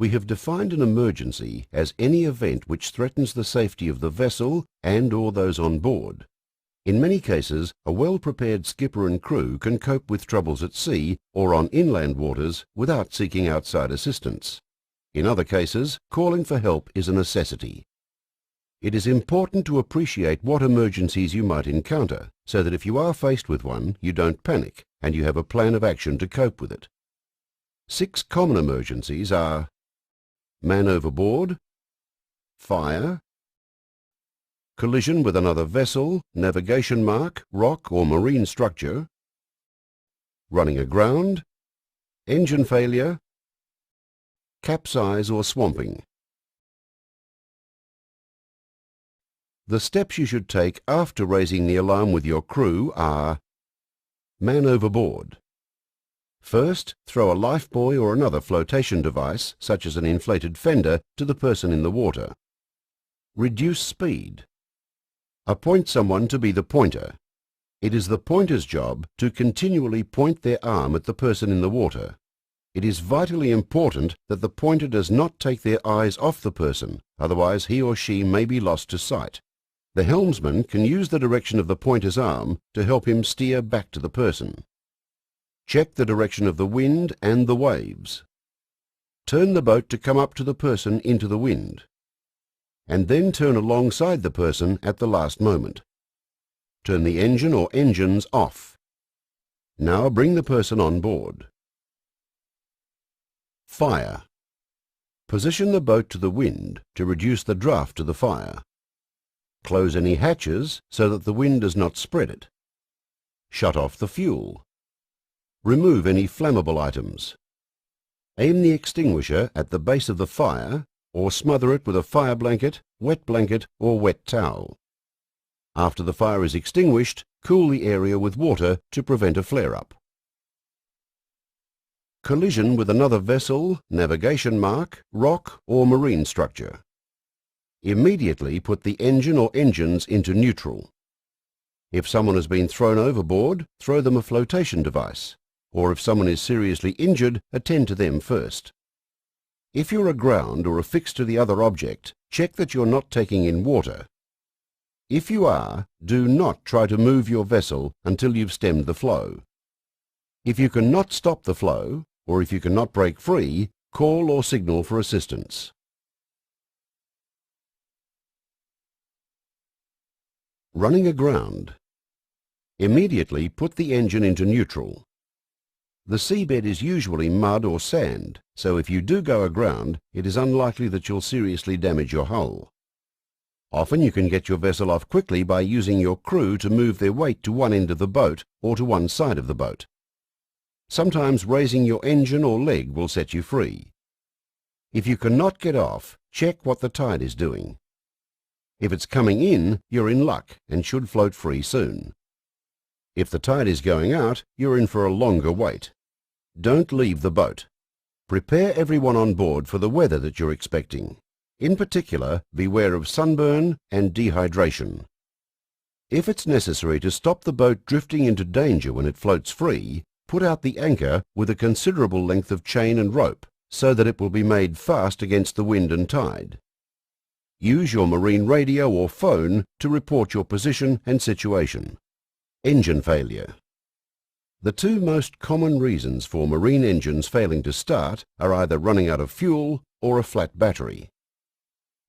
we have defined an emergency as any event which threatens the safety of the vessel and/or those on board. In many cases, a well-prepared skipper and crew can cope with troubles at sea or on inland waters without seeking outside assistance. In other cases, calling for help is a necessity. It is important to appreciate what emergencies you might encounter, so that if you are faced with one, you don't panic, and you have a plan of action to cope with it. 6 common emergencies are man overboard, fire, collision with another vessel, navigation mark, rock or marine structure, running aground, engine failure, capsize or swamping. The steps you should take after raising the alarm with your crew are man overboard. First, throw a lifebuoy or another flotation device, such as an inflated fender, to the person in the water. Reduce speed. Appoint someone to be the pointer. It is the pointer's job to continually point their arm at the person in the water. It is vitally important that the pointer does not take their eyes off the person, otherwise he or she may be lost to sight. The helmsman can use the direction of the pointer's arm to help him steer back to the person. Check the direction of the wind and the waves. Turn the boat to come up to the person into the wind, and then turn alongside the person at the last moment. Turn the engine or engines off. Now bring the person on board. Fire. Position the boat to the wind to reduce the draft to the fire. Close any hatches so that the wind does not spread it. Shut off the fuel. Remove any flammable items. Aim the extinguisher at the base of the fire or smother it with a fire blanket, wet blanket or wet towel. After the fire is extinguished, cool the area with water to prevent a flare-up. Collision with another vessel, navigation mark, rock or marine structure. Immediately put the engine or engines into neutral. If someone has been thrown overboard, throw them a flotation device, or if someone is seriously injured, attend to them first. If you're aground or affixed to the other object, check that you're not taking in water. If you are, do not try to move your vessel until you've stemmed the flow. If you cannot stop the flow, or if you cannot break free, call or signal for assistance. Running aground. Immediately put the engine into neutral. The seabed is usually mud or sand, so if you do go aground, it is unlikely that you'll seriously damage your hull. Often you can get your vessel off quickly by using your crew to move their weight to one end of the boat or to one side of the boat. Sometimes raising your engine or leg will set you free. If you cannot get off, check what the tide is doing. If it's coming in, you're in luck and should float free soon. If the tide is going out, you're in for a longer wait. Don't leave the boat. Prepare everyone on board for the weather that you're expecting. In particular, beware of sunburn and dehydration. If it's necessary to stop the boat drifting into danger when it floats free, put out the anchor with a considerable length of chain and rope, so that it will be made fast against the wind and tide. Use your marine radio or phone to report your position and situation. Engine failure. The 2 most common reasons for marine engines failing to start are either running out of fuel or a flat battery.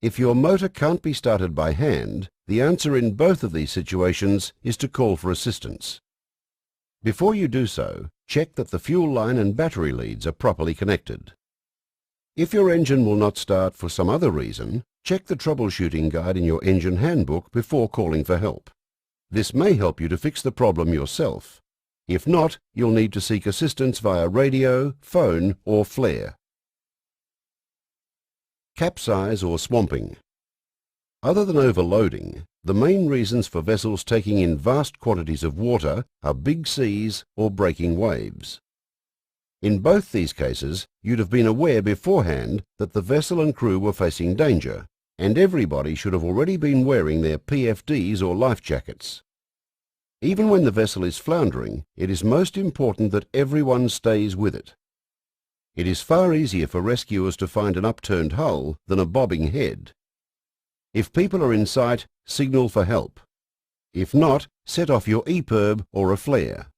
If your motor can't be started by hand, the answer in both of these situations is to call for assistance. Before you do so, check that the fuel line and battery leads are properly connected. If your engine will not start for some other reason, check the troubleshooting guide in your engine handbook before calling for help. This may help you to fix the problem yourself. If not, you'll need to seek assistance via radio, phone or flare. Capsize or swamping. Other than overloading, the main reasons for vessels taking in vast quantities of water are big seas or breaking waves. In both these cases, you'd have been aware beforehand that the vessel and crew were facing danger, and everybody should have already been wearing their PFDs or life jackets. Even when the vessel is floundering, it is most important that everyone stays with it. It is far easier for rescuers to find an upturned hull than a bobbing head. If people are in sight, signal for help. If not, set off your EPIRB or a flare.